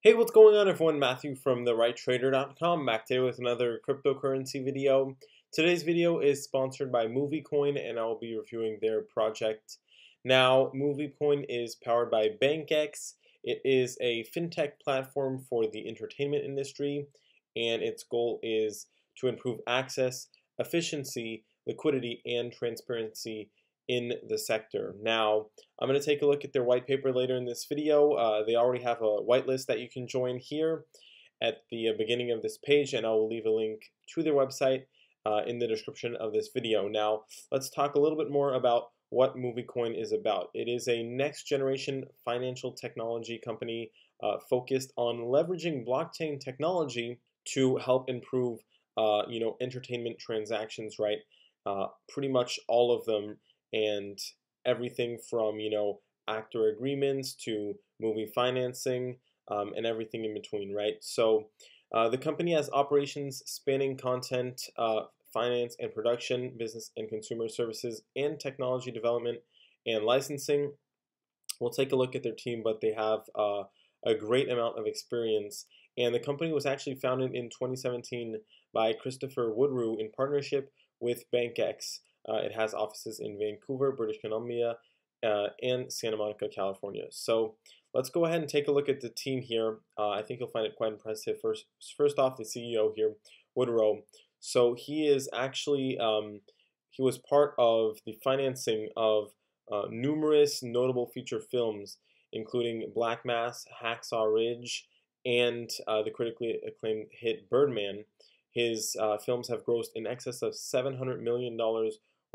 Hey, what's going on everyone? Matthew from therighttrader.com back today with another cryptocurrency video. Today's video is sponsored by MovieCoin and I'll be reviewing their project. Now, MovieCoin is powered by BankX. It is a fintech platform for the entertainment industry and its goal is to improve access, efficiency, liquidity, and transparency in the sector. Now, I'm going to take a look at their white paper later in this video. They already have a whitelist that you can join here at the beginning of this page, and I will leave a link to their website in the description of this video. Now, let's talk a little bit more about what MovieCoin is about. It is a next-generation financial technology company focused on leveraging blockchain technology to help improve, entertainment transactions, right? Pretty much all of them, and everything from actor agreements to movie financing and everything in between, right? So the company has operations spanning content, finance and production, business and consumer services, and technology development and licensing. We'll take a look at their team, but they have a great amount of experience. And the company was actually founded in 2017 by Christopher Woodrue in partnership with BankX. It has offices in Vancouver, British Columbia, and Santa Monica, California. So let's go ahead and take a look at the team here. I think you'll find it quite impressive. First off, the CEO here, Woodrow. So he is actually, he was part of the financing of numerous notable feature films, including Black Mass, Hacksaw Ridge, and the critically acclaimed hit Birdman. His films have grossed in excess of $700 million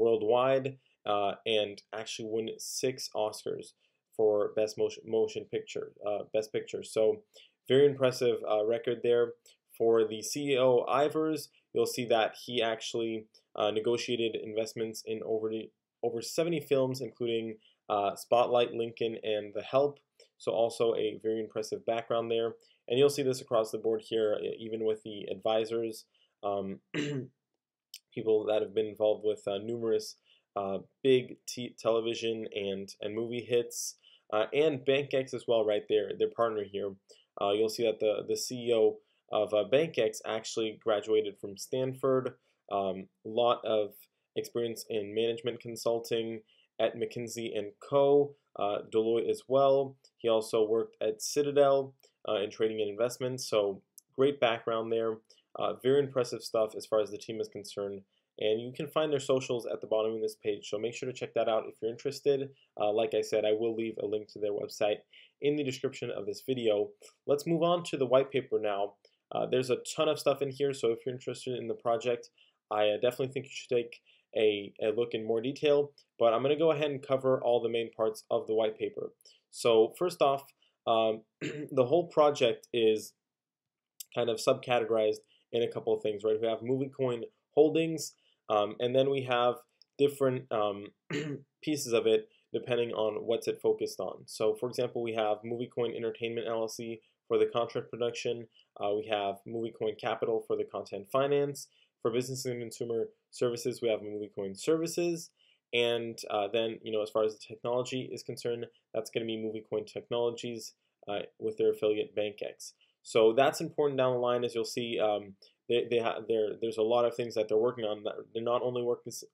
worldwide and actually won 6 Oscars for Best Motion Picture, Best Picture. So very impressive record there. For the CEO Ivers, you'll see that he actually negotiated investments in over 70 films, including Spotlight, Lincoln, and The Help. So also a very impressive background there. And you'll see this across the board here, even with the advisors, people that have been involved with numerous big television and movie hits, and BankX as well, right there, their partner here. You'll see that the CEO of BankX actually graduated from Stanford, lot of experience in management consulting at McKinsey & Co., Deloitte as well. He also worked at Citadel in trading and investments, so great background there. Very impressive stuff as far as the team is concerned. And you can find their socials at the bottom of this page, so make sure to check that out if you're interested. Like I said, I will leave a link to their website in the description of this video. Let's move on to the white paper now. There's a ton of stuff in here, so if you're interested in the project, I definitely think you should take a look in more detail. But I'm going to go ahead and cover all the main parts of the white paper. So first off, the whole project is kind of subcategorized in a couple of things, right? We have MovieCoin holdings, and then we have different pieces of it depending on what's it focused on. So for example, we have MovieCoin Entertainment LLC for the content production. We have MovieCoin Capital for the content finance. For business and consumer services, we have MovieCoin Services. And then, as far as the technology is concerned, that's going to be MovieCoin Technologies with their affiliate BankX. So that's important down the line, as you'll see. There's a lot of things that they're working on. They're not only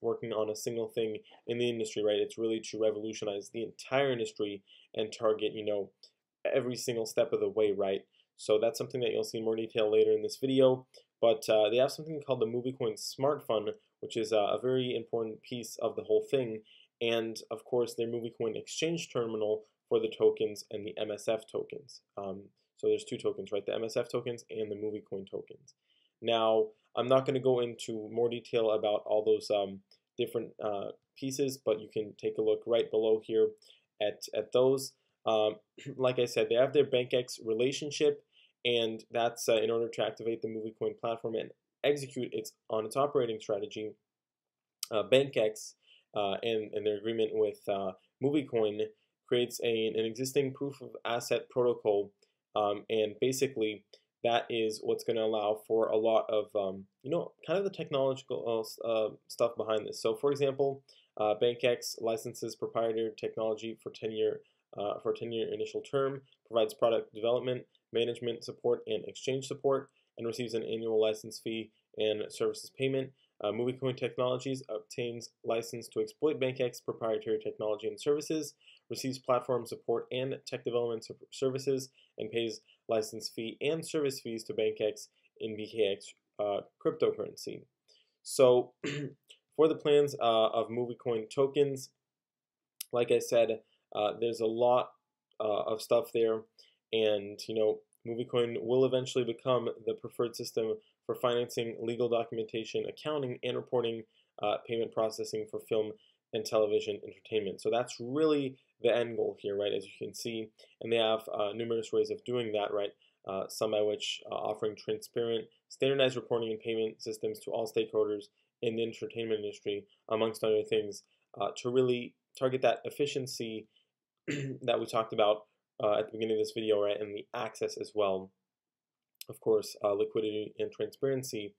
working on a single thing in the industry, right? It's really to revolutionize the entire industry and target, every single step of the way, right? So that's something that you'll see in more detail later in this video. But they have something called the MovieCoin Smart Fund, which is a very important piece of the whole thing. And of course, their MovieCoin exchange terminal for the tokens and the MSF tokens. So there's 2 tokens, right? The MSF tokens and the MovieCoin tokens. Now, I'm not going to go into more detail about all those different pieces, but you can take a look right below here at those. Like I said, they have their BankX relationship, and that's in order to activate the MovieCoin platform and execute on its operating strategy. BankX and their agreement with MovieCoin creates an existing proof of asset protocol, and basically that is what's going to allow for a lot of kind of the technological stuff behind this. So for example, BankX licenses proprietary technology for 10-year for a 10-year initial term, provides product development, management support, and exchange support, and receives an annual license fee and services payment. MovieCoin Technologies obtains license to exploit BankX proprietary technology and services, receives platform support and tech development services, and pays license fee and service fees to BankX in BKX cryptocurrency. So for the plans of MovieCoin tokens, like I said, there's a lot of stuff there, and MovieCoin will eventually become the preferred system for financing, legal documentation, accounting, and reporting, payment processing for film and television entertainment. So that's really the end goal here, right? As you can see, and they have numerous ways of doing that, right? Some by which offering transparent, standardized reporting and payment systems to all stakeholders in the entertainment industry, amongst other things, to really target that efficiency that we talked about at the beginning of this video, right, and the access as well. Of course, liquidity and transparency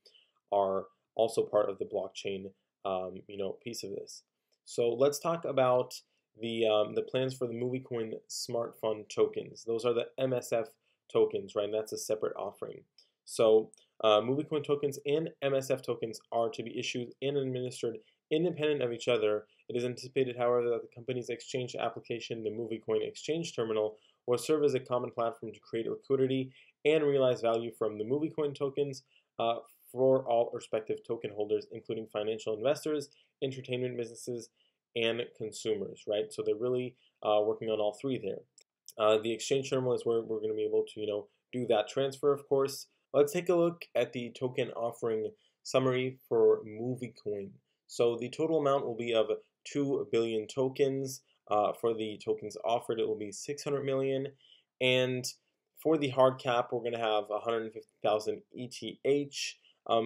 are also part of the blockchain, piece of this. So let's talk about the plans for the MovieCoin Smart Fund tokens. Those are the MSF tokens, right? And that's a separate offering. So MovieCoin tokens and MSF tokens are to be issued and administered independent of each other. It is anticipated, however, that the company's exchange application, the MovieCoin Exchange Terminal, will serve as a common platform to create liquidity and realize value from the MovieCoin tokens for all respective token holders, including financial investors, entertainment businesses, and consumers, right? So they're really working on all three there. The exchange terminal is where we're going to be able to, do that transfer, of course. Let's take a look at the token offering summary for MovieCoin. So the total amount will be of 2 billion tokens. For the tokens offered, it will be 600 million. And for the hard cap, we're going to have 150,000 ETH.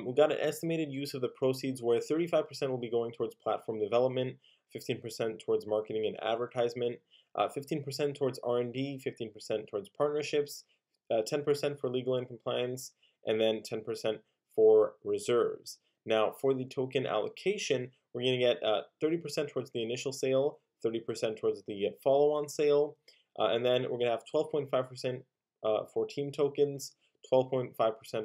We've got an estimated use of the proceeds where 35% will be going towards platform development, 15% towards marketing and advertisement, 15% towards R&D, 15% towards partnerships, 10% for legal and compliance, and then 10% for reserves. Now, for the token allocation, we're going to get 30% towards the initial sale, 30% towards the follow-on sale, and then we're going to have 12.5% for team tokens, 12.5%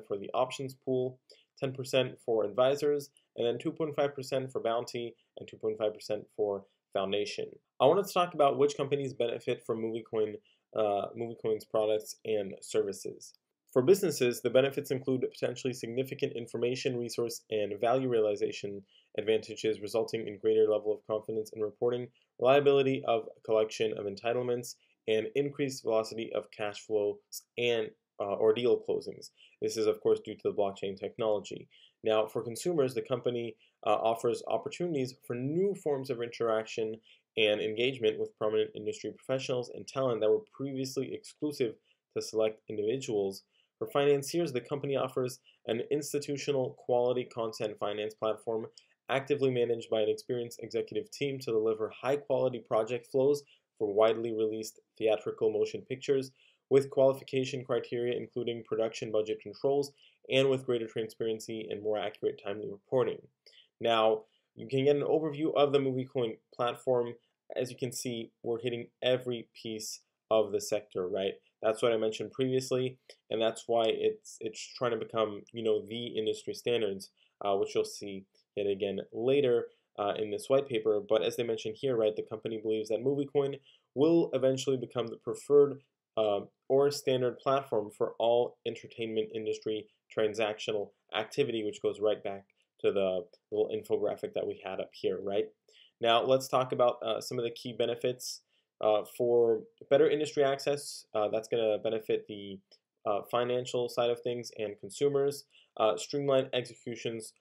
for the options pool, 10% for advisors, and then 2.5% for bounty, and 2.5% for foundation. I wanted to talk about which companies benefit from MovieCoin's products and services. For businesses, the benefits include potentially significant information, resource, and value realization advantages, resulting in greater level of confidence in reporting, reliability of collection of entitlements, and increased velocity of cash flows and or deal closings. This is, of course, due to the blockchain technology. Now, for consumers, the company offers opportunities for new forms of interaction and engagement with prominent industry professionals and talent that were previously exclusive to select individuals. For financiers, the company offers an institutional quality content finance platform actively managed by an experienced executive team to deliver high-quality project flows for widely released theatrical motion pictures with qualification criteria including production budget controls and with greater transparency and more accurate timely reporting. Now, you can get an overview of the MovieCoin platform. As you can see, we're hitting every piece of the sector, right? That's what I mentioned previously, and that's why it's trying to become, the industry standards, which you'll see yet again later in this white paper. But as they mentioned here, right, the company believes that MovieCoin will eventually become the preferred or standard platform for all entertainment industry transactional activity, which goes right back to the little infographic that we had up here, right? Now, let's talk about some of the key benefits. For better industry access, that's going to benefit the financial side of things and consumers. Streamlined executions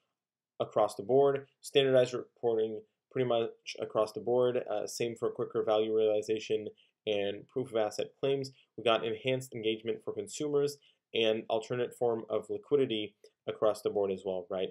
across the board, standardized reporting pretty much across the board, same for quicker value realization and proof of asset claims. We got enhanced engagement for consumers and alternate form of liquidity across the board as well, right?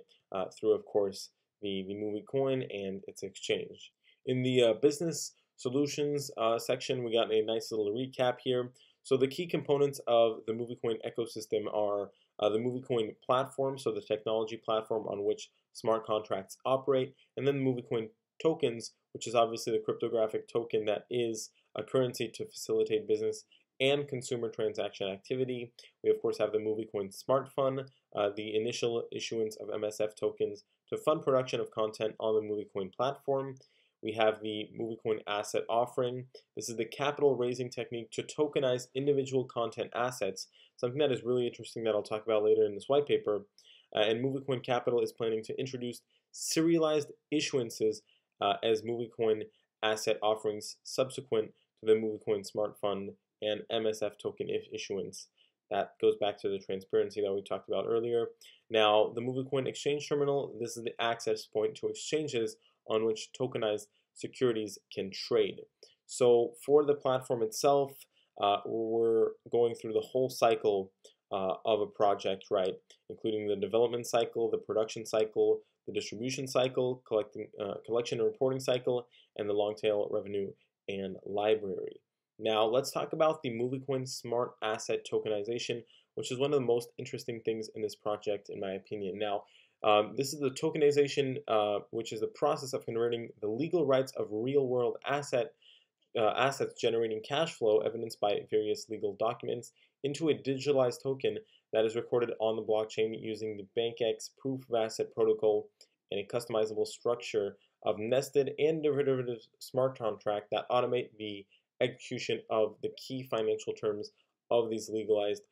Through, of course, the MovieCoin and its exchange. In the business solutions section, we got a nice little recap here. So the key components of the MovieCoin ecosystem are the MovieCoin platform, so the technology platform on which smart contracts operate, and then the MovieCoin tokens, which is obviously the cryptographic token that is a currency to facilitate business and consumer transaction activity. We of course have the MovieCoin Smart Fund, the initial issuance of MSF tokens to fund production of content on the MovieCoin platform. We have the MovieCoin Asset Offering. This is the capital raising technique to tokenize individual content assets, something that is really interesting that I'll talk about later in this white paper. And MovieCoin Capital is planning to introduce serialized issuances as MovieCoin asset offerings subsequent to the MovieCoin Smart Fund and MSF token issuance. That goes back to the transparency that we talked about earlier. Now, the MovieCoin Exchange Terminal, this is the access point to exchanges on which tokenized securities can trade. So for the platform itself, we're going through the whole cycle of a project, right? Including the development cycle, the production cycle, the distribution cycle, collection and reporting cycle, and the long tail revenue and library. Now let's talk about the MovieCoin Smart Asset Tokenization, which is one of the most interesting things in this project, in my opinion. Now, this is the tokenization, which is the process of converting the legal rights of real-world assets generating cash flow evidenced by various legal documents into a digitalized token that is recorded on the blockchain using the BankX proof of asset protocol and a customizable structure of nested and derivative smart contract that automate the execution of the key financial terms of these legalized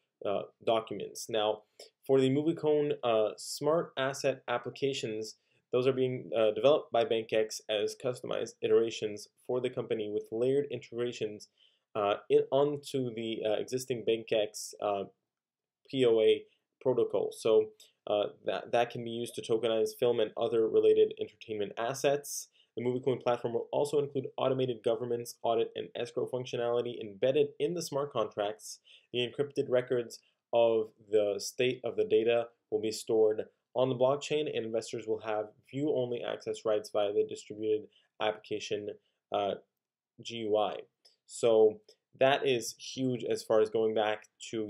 documents. Now, for the MovieCoin smart asset applications, those are being developed by BankX as customized iterations for the company with layered integrations onto the existing BankX POA protocol. So that can be used to tokenize film and other related entertainment assets. The MovieCoin platform will also include automated governance, audit, and escrow functionality embedded in the smart contracts. The encrypted records of the state of the data will be stored on the blockchain, and investors will have view-only access rights via the distributed application GUI. So that is huge as far as going back to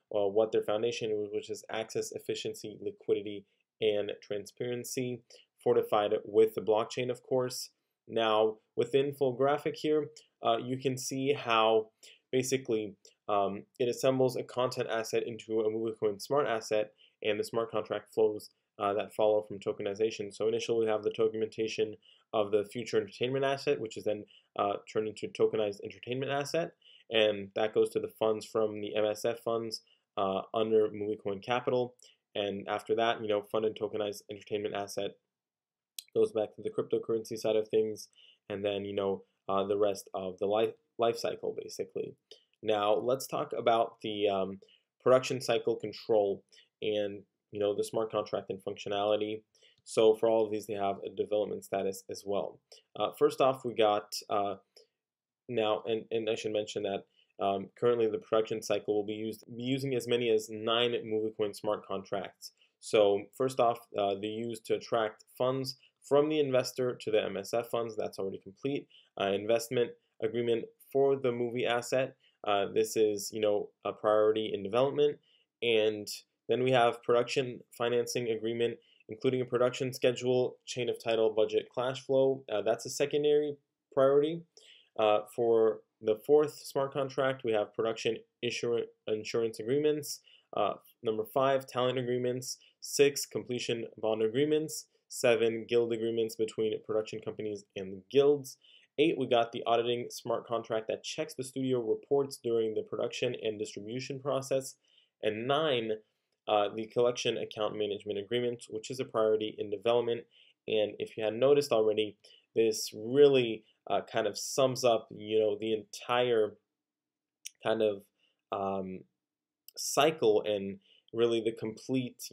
what their foundation is, which is access, efficiency, liquidity, and transparency, fortified with the blockchain, of course. Now, within full graphic here, you can see how basically it assembles a content asset into a MovieCoin smart asset and the smart contract flows that follow from tokenization. So initially we have the tokenization of the future entertainment asset, which is then turned into tokenized entertainment asset, and that goes to the funds from the MSF funds under MovieCoin Capital. And after that, fund and tokenized entertainment asset goes back to the cryptocurrency side of things, and then the rest of the life cycle basically. Now let's talk about the production cycle control and the smart contract and functionality. So for all of these, they have a development status as well. First off, we got now, and I should mention that currently the production cycle will be using as many as 9 MovieCoin smart contracts. So first off, they're used to attract funds from the investor to the MSF funds. That's already complete. Investment agreement for the movie asset. This is a priority in development. And then we have production financing agreement, including a production schedule, chain of title, budget, cash flow. That's a secondary priority. For the 4th smart contract, we have production insurance agreements. Number 5, talent agreements. 6, completion bond agreements. 7, guild agreements between production companies and the guilds. 8, we got the auditing smart contract that checks the studio reports during the production and distribution process. And 9, the collection account management agreement, which is a priority in development. And if you had noticed already, this really kind of sums up, the entire kind of cycle and really the complete,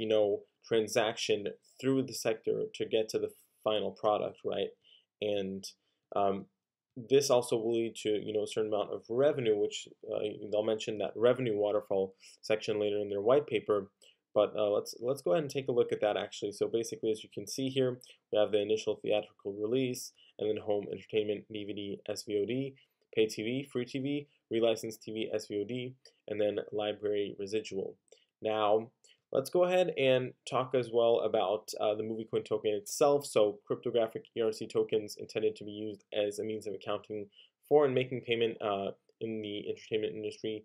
transaction through the sector to get to the final product, right? And this also will lead to, a certain amount of revenue, which they'll mention that revenue waterfall section later in their white paper. But let's go ahead and take a look at that actually. So basically, as you can see here, we have the initial theatrical release, and then home entertainment, DVD, SVOD, pay TV, free TV, relicensed TV, SVOD, and then library residual. Now, let's go ahead and talk as well about the MovieCoin token itself. So cryptographic ERC tokens intended to be used as a means of accounting for and making payment in the entertainment industry.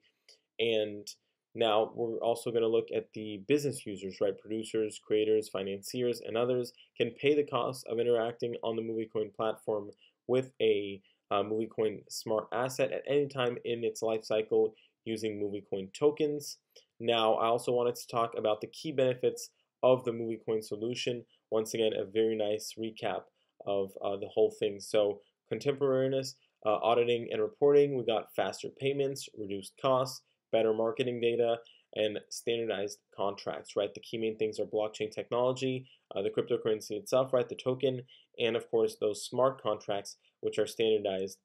And now we're also going to look at the business users, right? Producers, creators, financiers, and others can pay the cost of interacting on the MovieCoin platform with a MovieCoin smart asset at any time in its life cycle using MovieCoin tokens. Now, I also wanted to talk about the key benefits of the MovieCoin solution. Once again, a very nice recap of the whole thing. So, contemporaneous auditing and reporting, we got faster payments, reduced costs, better marketing data, and standardized contracts, right? The key main things are blockchain technology, the cryptocurrency itself, right? The token, and of course, those smart contracts, which are standardized.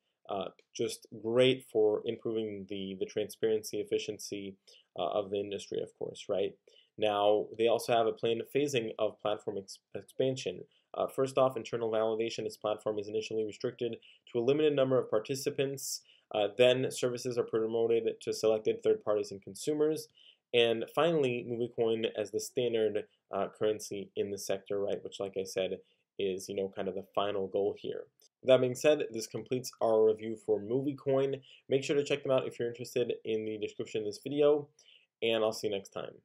Just great for improving the transparency, efficiency of the industry, of course, right? Now, they also have a planned phasing of platform expansion. First off, internal validation. This platform is initially restricted to a limited number of participants. Then services are promoted to selected third parties and consumers. And finally, MovieCoin as the standard currency in the sector, right? Which, like I said, is kind of the final goal here. With that being said, this completes our review for MovieCoin. Make sure to check them out if you're interested in the description of this video, and I'll see you next time.